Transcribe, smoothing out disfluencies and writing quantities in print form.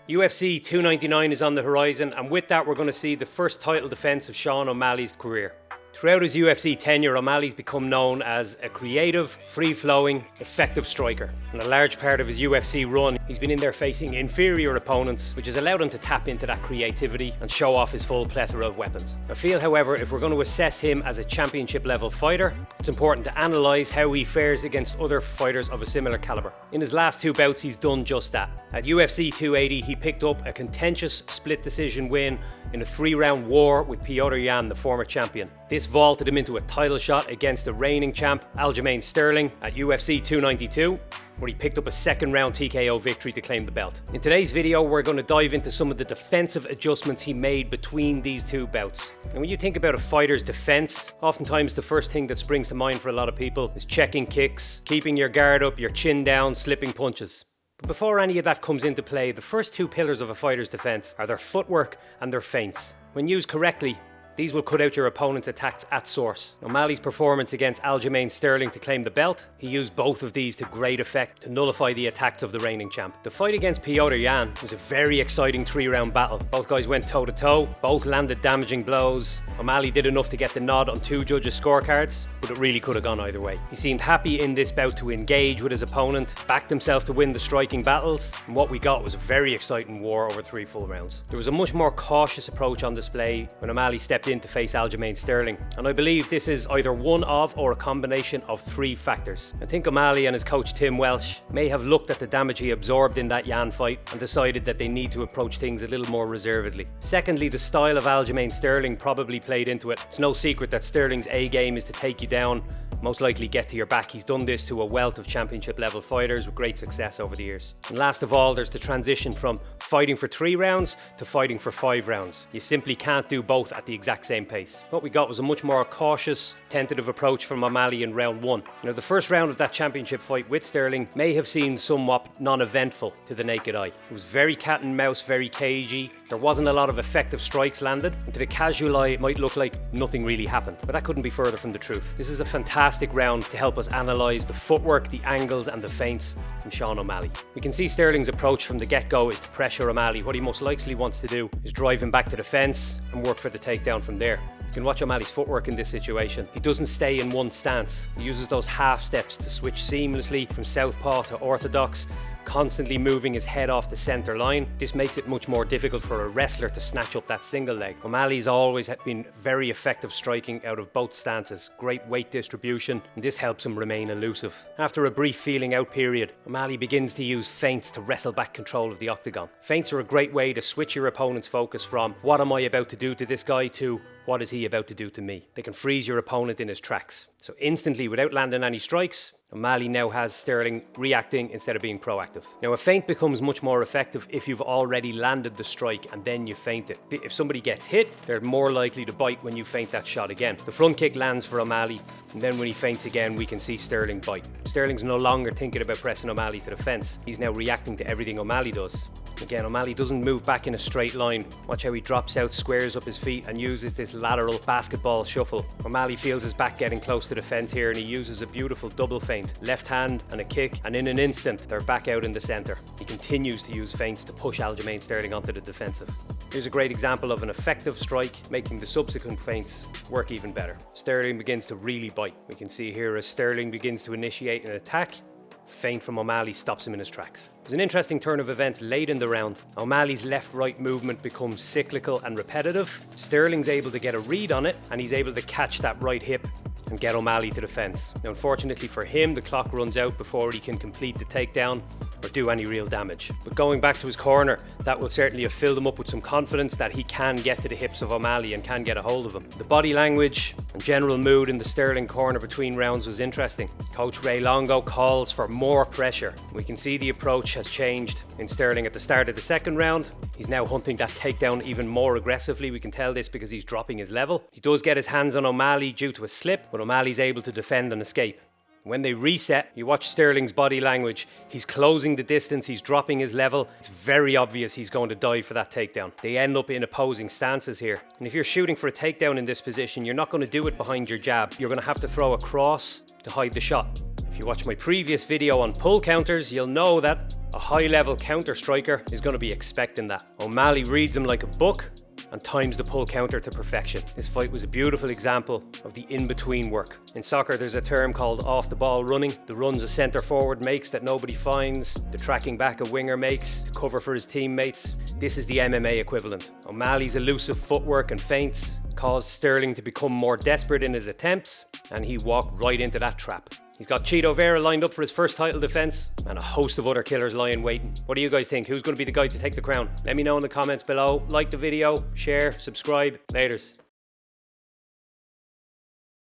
UFC 299 is on the horizon, and with that we're going to see the first title defence of Sean O'Malley's career. Throughout his UFC tenure, O'Malley's become known as a creative, free-flowing, effective striker. And a large part of his UFC run, he's been in there facing inferior opponents, which has allowed him to tap into that creativity and show off his full plethora of weapons. I feel, however, if we're going to assess him as a championship-level fighter, it's important to analyse how he fares against other fighters of a similar calibre. In his last two bouts, he's done just that. At UFC 280, he picked up a contentious split decision win in a 3-round war with Petr Yan, the former champion. This vaulted him into a title shot against the reigning champ Aljamain Sterling at UFC 292, where he picked up a second-round TKO victory to claim the belt. In today's video, we're going to dive into some of the defensive adjustments he made between these two bouts. And when you think about a fighter's defense, oftentimes the first thing that springs to mind for a lot of people is checking kicks, keeping your guard up, your chin down, slipping punches. But before any of that comes into play, the first two pillars of a fighter's defense are their footwork and their feints. When used correctly, these will cut out your opponent's attacks at source. O'Malley's performance against Aljamain Sterling to claim the belt, he used both of these to great effect to nullify the attacks of the reigning champ. The fight against Petr Yan was a very exciting 3-round battle. Both guys went toe-to-toe, both landed damaging blows. O'Malley did enough to get the nod on two judges' scorecards, but it really could have gone either way. He seemed happy in this bout to engage with his opponent, backed himself to win the striking battles, and what we got was a very exciting war over 3 full rounds. There was a much more cautious approach on display when O'Malley stepped in to face Aljamain Sterling, and I believe this is either one of or a combination of 3 factors. I think O'Malley and his coach Tim Welsh may have looked at the damage he absorbed in that Yan fight and decided that they need to approach things a little more reservedly. Secondly, the style of Aljamain Sterling probably played into it. It's no secret that Sterling's A game is to take you down, most likely get to your back. He's done this to a wealth of championship level fighters with great success over the years. And last of all, there's the transition from fighting for 3 rounds to fighting for 5 rounds. You simply can't do both at the exact same pace. What we got was a much more cautious, tentative approach from O'Malley in round 1. Now, the first round of that championship fight with Sterling may have seemed somewhat non-eventful to the naked eye. It was very cat and mouse, very cagey. There wasn't a lot of effective strikes landed, and to the casual eye it might look like nothing really happened, but that couldn't be further from the truth. This is a fantastic round to help us analyse the footwork, the angles and the feints from Sean O'Malley. We can see Sterling's approach from the get-go is to pressure O'Malley. What he most likely wants to do is drive him back to the fence and work for the takedown from there. You can watch O'Malley's footwork in this situation. He doesn't stay in one stance. He uses those half steps to switch seamlessly from southpaw to orthodox, constantly moving his head off the centre line. This makes it much more difficult for a wrestler to snatch up that single leg. O'Malley's always been very effective striking out of both stances, great weight distribution, and this helps him remain elusive. After a brief feeling out period, O'Malley begins to use feints to wrestle back control of the octagon. Feints are a great way to switch your opponent's focus from what am I about to do to this guy to what is he about to do to me. They can freeze your opponent in his tracks. So instantly, without landing any strikes, O'Malley now has Sterling reacting instead of being proactive. Now, a feint becomes much more effective if you've already landed the strike and then you feint it. If somebody gets hit, they're more likely to bite when you feint that shot again. The front kick lands for O'Malley, and then when he feints again, we can see Sterling bite. Sterling's no longer thinking about pressing O'Malley to the fence. He's now reacting to everything O'Malley does. Again, O'Malley doesn't move back in a straight line. Watch how he drops out, squares up his feet and uses this lateral basketball shuffle. O'Malley feels his back getting close to the fence here and he uses a beautiful double feint. Left hand and a kick, and in an instant they're back out in the centre. He continues to use feints to push Aljamain Sterling onto the defensive. Here's a great example of an effective strike making the subsequent feints work even better. Sterling begins to really bite. We can see here as Sterling begins to initiate an attack, feint from O'Malley stops him in his tracks. There's an interesting turn of events late in the round. O'Malley's left-right movement becomes cyclical and repetitive. Sterling's able to get a read on it and he's able to catch that right hip and get O'Malley to the fence. Now, unfortunately for him, the clock runs out before he can complete the takedown or do any real damage. But going back to his corner, that will certainly have filled him up with some confidence that he can get to the hips of O'Malley and can get a hold of him. The body language and general mood in the Sterling corner between rounds was interesting. Coach Ray Longo calls for more pressure. We can see the approach has changed in Sterling at the start of the second round. He's now hunting that takedown even more aggressively. We can tell this because he's dropping his level. He does get his hands on O'Malley due to a slip, but O'Malley's able to defend and escape. When they reset, you watch Sterling's body language. He's closing the distance, he's dropping his level. It's very obvious he's going to dive for that takedown. They end up in opposing stances here. And if you're shooting for a takedown in this position, you're not going to do it behind your jab. You're going to have to throw a cross to hide the shot. If you watch my previous video on pull counters, you'll know that A high-level counter-striker is going to be expecting that. O'Malley reads him like a book and times the pull counter to perfection. This fight was a beautiful example of the in-between work. In soccer, there's a term called off-the-ball running. The runs a centre forward makes that nobody finds, the tracking back a winger makes to cover for his teammates. This is the MMA equivalent. O'Malley's elusive footwork and feints caused Sterling to become more desperate in his attempts, and he walked right into that trap. He's got Chito Vera lined up for his first title defense, and a host of other killers lying waiting. What do you guys think? Who's going to be the guy to take the crown? Let me know in the comments below. Like the video, share, subscribe. Laters.